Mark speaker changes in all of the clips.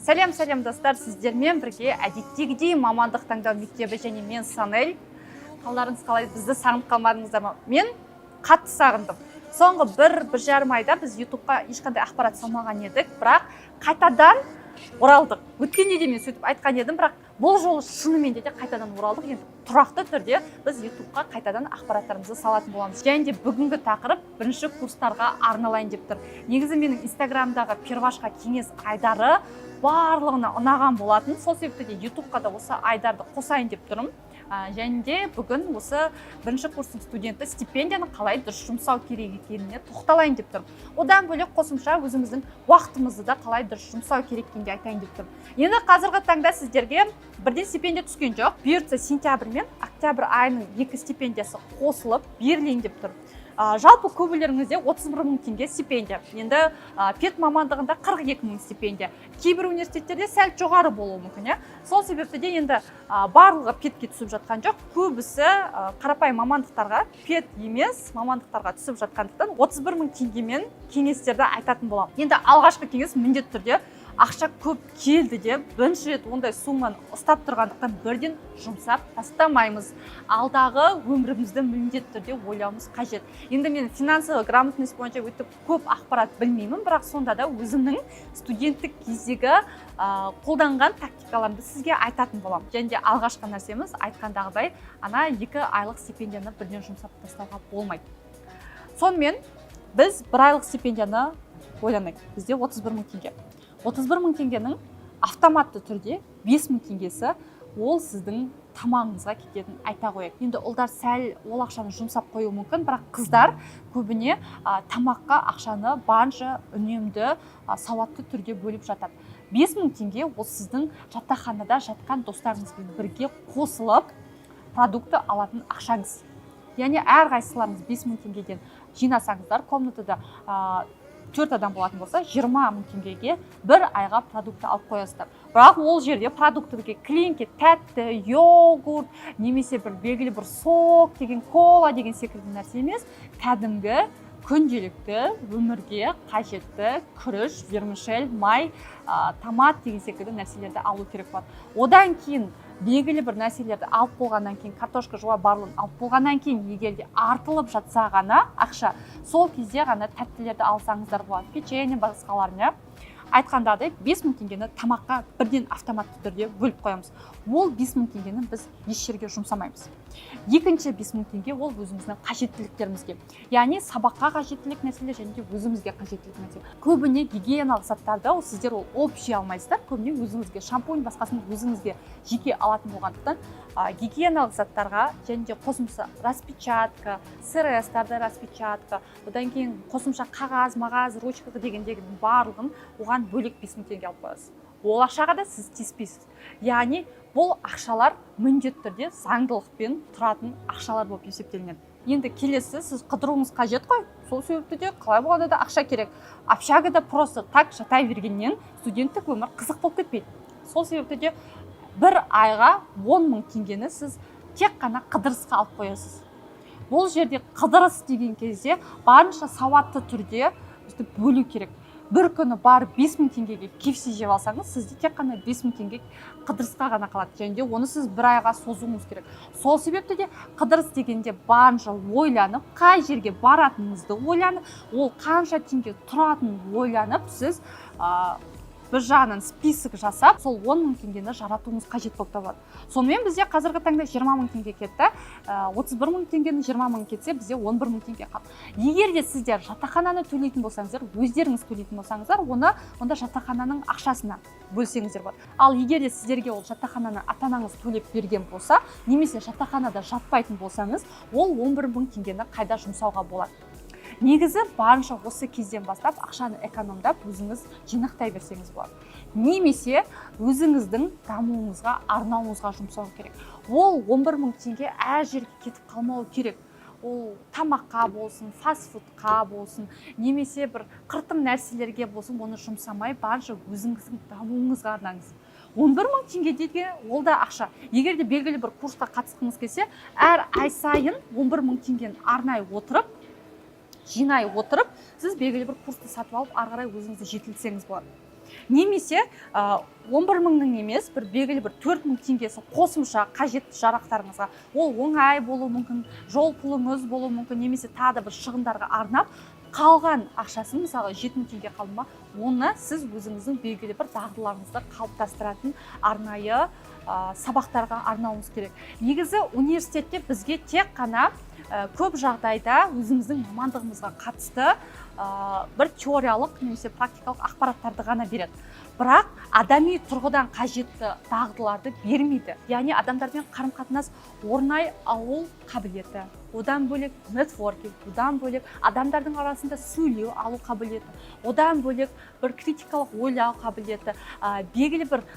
Speaker 1: Сәлем достар, сіздермен бірге әдеттегідей мамандық таңдау мектебі және мен Санель. Қалдарыңыз қалай, бізді сағынып қалмадыңыздар ма? Мен қатты сағындым. Соңғы бір жарым айда біз YouTube'қа ешқандай ақпарат салмаған едік, бірақ қайтадан оралдық. Өткенде де мен сөйтіп айтқан едім, бірақ бұл жолы шынымен де қайтадан оралдық. Енді тұрақты түрде біз YouTube'қа қайтадан ақпараттарымызды салатын боламыз. Және де бүгінгі тақырып бірінші курстарға арналайын деп тұр. Негізі менің Инстаграмдағы первашқа кеңес Айдары барлығына ұнаған болатын. Сол себепті де YouTube'қа да осы Айдарды қосайын деп тұрмын. Және де бүгін осы бірінші курстың студенті стипендияны қалай дұрыс жұмсау керек екеніне тоқталайын деп тұрмын. Одан бөлек қосымша өзіміздің уақытымызды да қалай дұрыс жұмсау керек екенін айтайын деп тұрмын. Енді қазіргі таңда сіздерге бірден стипендия түскен жоқ. Бұйыртса сентябрь мен октябрь айының 2 стипендиясы қосылып берілейін деп тұр. Жалпы көбілеріңізде 31 мың теңге стипендия. Енді пед мамандығында 42 мың стипендия. Кейбір университеттерде сәл жоғары болуы мүмкін. Сол себепті де енді барлығы педке түсіп жатқан жоқ. Көбісі қарапайым мамандықтарға, пед емес мамандықтарға түсіп жатқандықтан 31 мың теңгемен кеңестерді айтатын боламын. Енді алғашқы кеңес міндетті түрде ақша көп келді деп, бірінші рет ондай сумманы ұстап тұрғандықтан бірден жұмсап тастамаймыз. Алдағы өмірімізді міндетті түрде ойлауымыз қажет. Енді мен финансовый грамотность бойынша өтіп көп ақпарат білмеймін, бірақ сонда да өзімнің студенттік кездегі қолданған тактикаларымды сізге айтатын боламын. Және де алғашқы нәрсеміз айтқандағыдай, ана 2 айлық стипендияны бірден жұмсап тастауға болмайды. Сонымен біз 1 айлық стипендияны ойланайық. Бізде 31 мың теңге. 31 мың теңгенің автоматты түрде 5 мың теңгесі ол сіздің тамағыңызға кететін айта қояйық. Енді ұлдар сәл ол ақшаны жұмсап қою мүмкін, бірақ қыздар көбіне тамаққа ақшаны барынша үнемді, сауатты түрде бөліп жатады. 5 мың теңге ол сіздің жатақханада жатқан достарыңызбен бірге қосылып продукты алатын ақшаңыз. Яғни әрқайсыларыңыз 5 мың теңгеден жинасаңыздар, комнатада 4 адам болатын болса, 20 мың теңгеге 1 айға продукты алып қоясыздар. Бірақ ол жерде продуктыге клинке, тәтті, йогурт, немесе бір белгілі бір сок деген, кола деген секілді нәрсе емес, кәдімгі күнделікті өмірге қажетті күріш, вермишель, май, томат деген секілді нәрселерді алу керек болады. Одан кейін белгілі бір нәрселерді алып болғаннан кейін, картошка, жуа барлығын алып болғаннан кейін, егерде артылып жатса ғана ақша, сол кезде ғана тәттілерді алсаңыздар болады. Печенье басқаларына айтқандағыдай 5 мың теңгені тамаққа бірден автоматты түрде бөліп қоямыз. Ол 5 мың теңгені біз еш жерге жұмсамаймыз. Екінші 5 мың теңге ол өзіміздің қажеттіліктерімізге. Яғни сабаққа қажеттілік нәрселер және де өзімізге қажеттілік нәрселер. Көбіне гигиеналық заттарды сіздер ол общий алмайсыздар. Көбіне өзіңізге шампунь басқасын өзіңізге жеке алатын болғандықтан гигиеналық заттарға және де қосымша распечатка, СРС-тарды распечатка, одан кейін қосымша қағаз, мағаз, ручка дегендегі барлығын оған бөлек 5 мың теңге алып қоясыз. Ол ақшаға да сіз тиіспейсіз. Яғни бұл ақшалар міндетті түрде заңдылықпен тұратын ақшалар болып есептелінеді. Енді келесі сіз қыдыруыңыз қажет қой. Сол себепті де қалай болғанда да ақша керек. Общагада просто так жатай бергеннен студенттік өмір қызық болып кетпейді. Сол себепті де 1 айға 10 мың теңгені сіз тек қана қыдырысқа алып қоясыз. Бұл жерде қыдырыс деген кезде барынша сауатты түрде бөлу керек. Бір күні бар 5 мың теңгеге KFC жеп алсаңыз, сізде тек қана 5 мың теңге қыдырысқа ғана қалады. Және де оны сіз 1 айға созуыңыз керек. Сол себепті де қыдырыс дегенде барынша ойланып, қай жерге баратыныңызды ойланып, ол қанша теңге тұратынын ойланып, сіз бір жағынан список жасап, сол 10 мың теңгені жаратуыңыз қажет болып табылады. Сонымен бізде қазіргі таңда 20 мың теңге кетті. 31 мың теңгені 20 мың кетсе, бізде 11 мың теңге қалды. Егер де сіздер жатақхананы төлейтін болсаңыздар, өздеріңіз төлейтін болсаңыздар, онда жатақхананың ақшасына бөлсеңіздер болады. Ал егер де сіздерге ол жатақхананы ата-анаңыз төлеп берген болса, немесе жатақханада жатпайтын болсаңыз, ол 11 мың теңгені қайда жұмсауға болады. Негізі барынша осы кезден бастап ақшаны экономдап өзіңіз жинақтай берсеңіз болады. Немесе өзіңіздің дамуыңызға, арнауыңызға жұмсау керек. Ол 11 мың теңге әр жерге кетіп қалмауы керек. Ол тамаққа болсын, фастфудқа болсын, немесе бір қыртым нәрселерге болсын, оны жұмсамай барынша өзіңіздің дамуыңызға арнаңыз. 11 мың теңге деген ол да ақша. Егер де белгілі бір курсқа қатысқыңыз келсе, әр ай сайын 11 мың теңгені арнай отырып, жинай отырып, сіз белгілі бір курсты сатып алып, ары қарай өзіңізді жетілсеңіз болады. Немесе 11.000-ның емес, бір белгілі бір 4.000 теңгесі қосымша қажетті жарақтарыңызға, ол оңай болуы мүмкін, жол пұлыңыз болуы мүмкін, немесе тағы да бір шығындарға арнап, қалған ақшасын, мысалы 7.000 теңге қалды ма, оны сіз өзіңіздің белгілі бір дағдыларыңызды қалыптастыратын арнайы сабақтарға арнауыңыз керек. Негізі университетте бізге тек қана көп жағдайда өзіміздің мамандығымызға қатысты бір теориялық немесе практикалық ақпараттарды ғана береді. Бірақ адами тұрғыдан қажетті дағдыларды бермейді. Яғни адамдармен қарым-қатынас орнай алу қабілеті, одан бөлек нетворкинг, одан бөлек адамдардың арасында сөйлеу алу қабілеті, одан бөлек бір критикалық ойлау қабілеті, белгілі бір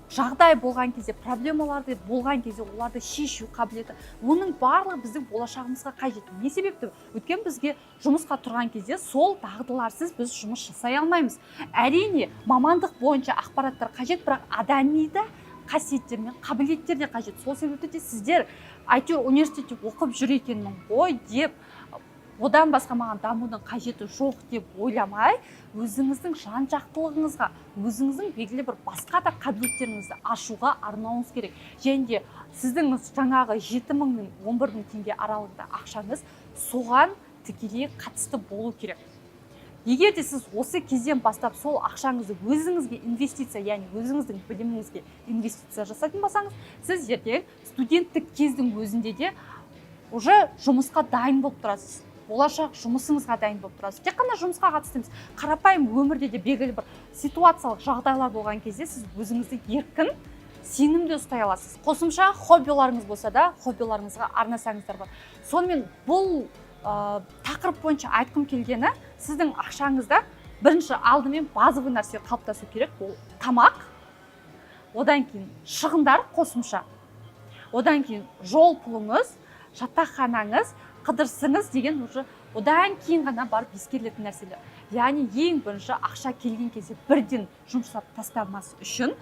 Speaker 1: жағдай болған кезде, проблемаларды болған кезде оларды шешу қабілеті, оның барлығы біздің болашағымызға қажет. Не себепті? Өйткені бізге жұмысқа тұрған кезде сол дағдыларсыз біз жұмыс жасай алмаймыз. Әрине, мамандық бойынша ақпараттар қажет, бірақ адами қасиеттер мен қабілеттер де қажет. Сол себепті де сіздер әйтеуір университетте оқып жүр екенмін ғой деп, одан басқа маған дамудың қажеті жоқ деп ойламай, өзіңіздің жан-жақтылығыңызға, өзіңіздің белгілі бір басқа да қабілеттеріңізді ашуға арнауыңыз керек. Және де сіздің жаңағы 7.000 мен 11.000 теңге аралығында ақшаңыз соған тікелей қатысты болу керек. Егер де сіз осы кезден бастап сол ақшаңызды өзіңізге инвестиция, яғни өзіңіздің біліміңізге инвестиция жасайтын болсаңыз, сіз ертең студенттік кездің өзінде де уже жұмысқа дайын болып тұрасыз. Болашақ жұмысыңызға дайын болып тұрасыз. Тек қана жұмысқа қатысты емес, қарапайым өмірде де белгілі бір ситуациялық жағдайлар болған кезде сіз өзіңізді еркін, сенімді ұстай аласыз. Қосымша хоббиларыңыз болса да, хоббиларыңызға арнасаңыздар бар. Сонымен бұл тақырып бойынша айтқым келгені, сіздің ақшаңызда бірінші алдымен базовый нәрсе қалыптасу керек, ол тамақ, одан кейін шығындар қосымша, одан кейін жол пұлыңыз, жатақханаңыз, қыдырысыңыз деген уже одан кейін ғана барып ескерілетін нәрселер. Яғни ең бірінші ақша келген кезде бірден жұмсап тастамас үшін,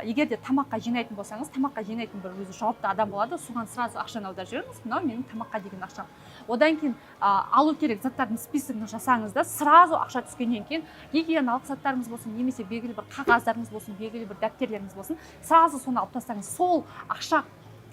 Speaker 1: егер де тамаққа жинайтын болсаңыз, тамаққа жинайтын бір өзі жауапты адам болады, соған сразу ақшаны аударып жіберіңіз, мынау менің тамаққа деген ақшам. Одан кейін алу керек заттардың списогын жасаңыз да, сразу ақша түскеннен кейін гигиеналық заттарыңыз болсын, немесе белгілі бір қағаздарыңыз болсын, белгілі бір дәптерlerіңіз болсын, сразу соны алып тастаңыз. Сол ақша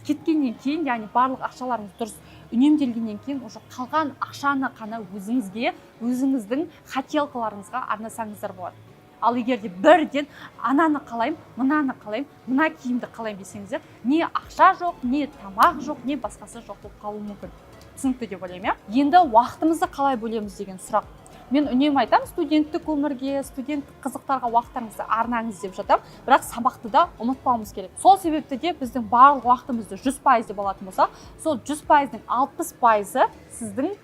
Speaker 1: кеткеннен кейін, яғни барлық ақшаларыңыз дұрыс үнемделгеннен кейін уже қалған ақшаны қана өзіңізге, өзіңіздің хотелкаларыңызға арнасаңыздар болады. Ал егер де бірден ананы қалаймын, мынаны қалаймын, мына киімді қалаймын десеңіздер, не ақша жоқ, не тамақ жоқ, не басқасы жоқ болып қалуы мүмкін. Түсінікті деп ойлаймын, иә? Енді уақытымызды қалай бөлеміз деген сұрақ. Мен үнемі айтамын, студенттік өмірге, студенттік қызықтарға уақыттарыңызды арнаңыз деп жатам, бірақ сабақты да ұмытпауымыз керек. Сол себепті де біздің барлық уақытымызды 100% деп алатын болса, сол 100%-ның 60%-ы сіздің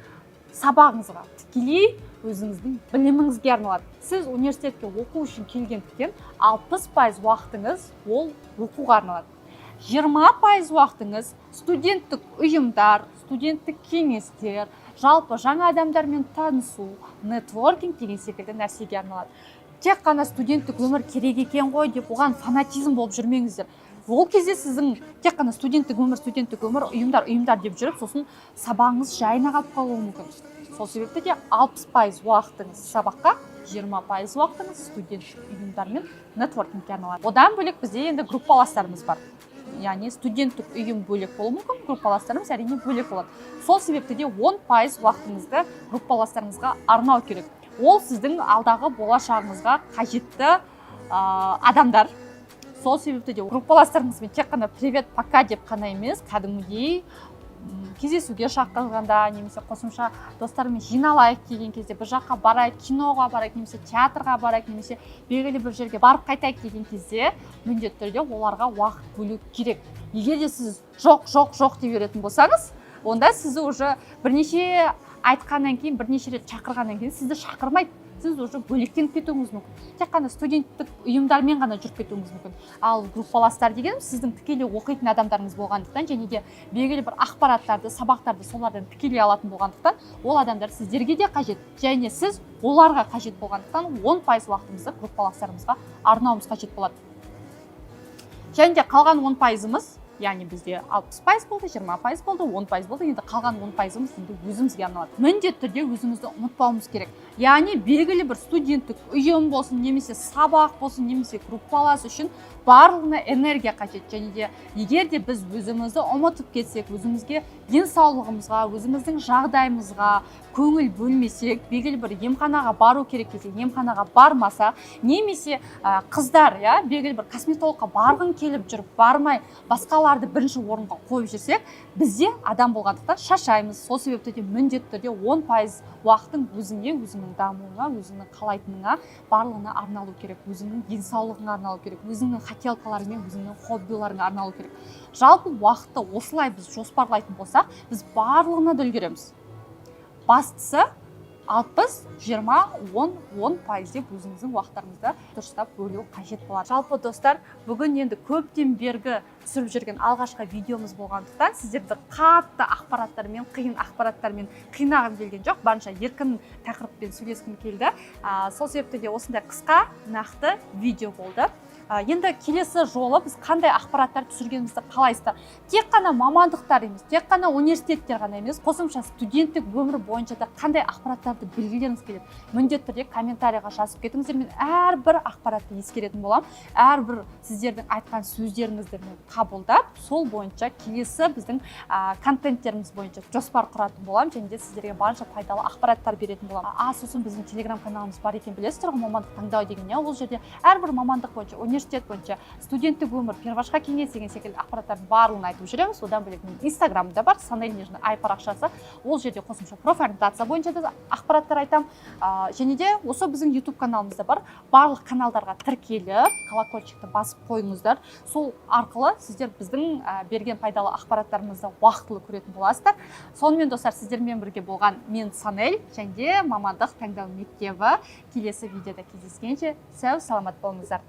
Speaker 1: сабағыңызға, тікелей өзіңіздің біліміңізге арналады. Сіз университетке оқу үшін келгендіктен 60% уақытыңыз ол оқуға арналады. 20% уақытыңыз студенттік ұйымдар, студенттік кеңестер, жалпы жаңа адамдармен танысу, нетворкинг деген секілді нәрсеге арналады. Тек қана студенттік өмір керек екен ғой деп оған фанатизм болып жүрмеңіздер. Ол кезде сіздің тек қана студенттік өмір, ұйымдар деп жүріп, сосын сабағыңыз жайына қалып қалуы мүмкін. Сол себепті де 60% уақытыңыз сабаққа, 20% уақытыңыз студенттік ұйымдар мен нетворкингке арналады. Одан бөлек бізде енді группаластарымыз бар. Яғни студенттік ұйым бөлек болуы мүмкін, группаластарымыз әрине бөлек болады. Сол себепті де 10% уақытыңызды группаластарыңызға арнау керек. Ол сіздің алдағы болашағыңызға қажетті адамдар. Сол себепті де группаластарыңызбен тек қана привет, пока деп қана емес, кәдімгідей кездесуге шақырғанда, немесе қосымша достармен жиналайық деген кезде, бір жаққа барайық, киноға барайық, немесе театрға барайық, немесе белгілі бір жерге барып қайтайық деген кезде міндетті түрде оларға уақыт бөлу керек. Егер де сіз жоқ деп беретін болсаңыз, онда сізді уже бірнеше айтқаннан кейін, бірнеше рет шақырғаннан кейін сізді шақырмайды. Сіз уже бөлектеніп кетуіңіз мүмкін. Тек қана студенттік ұйымдармен ғана жүріп кетуіңіз мүмкін. Ал группаластар деген сіздің тікелей оқитын адамдарыңыз болғандықтан, және де белгілі бір ақпараттарды, сабақтарды солардан тікелей алатын болғандықтан, ол адамдар сіздерге де қажет, және сіз оларға қажет болғандықтан 10% уақытымызды группаластарымызға арнауымыз қажет болады. Және де қалған 10%-ымыз, яғни бізде 60% болды, 20% болды, 10% болды, енді қалған 10%-ымыз енді өзімізге арналады. Міндетті түрде өзімізді ұмытпауымыз керек. яғни белгілі бір студенттік ұйым болсын, немесе сабақ болсын, немесе группалас үшін барлығына энергия қажет. Және де егер де біз өзімізді ұмытып кетсек, өзімізге денсаулығымызға, өзіміздің жағдайымызға көңіл бөлмесек, белгілі бір емханаға бару керек десе, емханаға бармасақ, немесе қыздар, белгілі бір косметологқа барғың келіп жүріп бармай, басқаларды бірінші орынға қойып жүрсек, бізде адам болғандықтан шаршаймыз. Сол себепті де міндетті түрде 10% уақытың өзіңе, өзіңнің дамуыңа, өзіңнің қалайтыныңа, барлығына арналу керек. Өзіңнің денсаулығыңа арналу керек. Өзіңнің хотелкаларың мен өзіңнің хоббиларыңа арналу керек. Жалпы уақытты осылай біз жоспарлайтын болсақ, біз барлығына да үлгереміз. Бастысы 60, 20, 10% деп өзіңіздің уақыттарыңызды дұрыстап бөлу қажет болады. Жалпы достар, бүгін енді көптен бергі түсіріп жүрген алғашқы видеомыз болғандықтан сіздерді қатты ақпараттармен, қиын ақпараттармен қинағым келген жоқ. Барынша еркін тақырыппен сөйлескім келді. Сол себепті де осындай қысқа, нақты видео болды. Енді келесі жолы біз қандай ақпараттар түсіргенімізді қалайсыздар? Тек қана мамандықтар емес, тек қана университеттер ғана емес, қосымша студенттік өмір бойынша да қандай ақпараттарды білгілеріңіз келеді. Міндетті түрде комментарийға жазып кетіңіздер, мен әрбір ақпаратты ескеретін боламын. Әрбір сіздердің айтқан сөздеріңізді мен қабылдап, сол бойынша келесі біздің контенттеріміз бойынша жоспар құратын боламын, және де сіздерге барынша пайдалы ақпараттар беретін боламын. Сосын біздің телеграм каналымыз бар екен, білесіздер ғой, мамандық таңдау деген. Ол жерде әрбір мамандық бойынша, университет бойынша, студенттік өмір, первашқа кеңес деген секілді ақпараттардың барлығын айтып жүреміз. Одан бөлек менің инстаграмда бар, Санель_ай парақшасы. Ол жерде қосымша профориентация бойынша да ақпараттар айтамын. Және де осы біздің YouTube каналымызда бар. Барлық каналдарға тіркеліп, колокольчикті басып қойыңыздар. Сол арқылы сіздер біздің берген пайдалы ақпараттарымызды уақытылы көретін боласыздар. Сонымен достар, сіздермен бірге болған мен Санель, және де мамандық таңдау мектебі. Келесі видеода кездескенше сау саламат болыңыздар.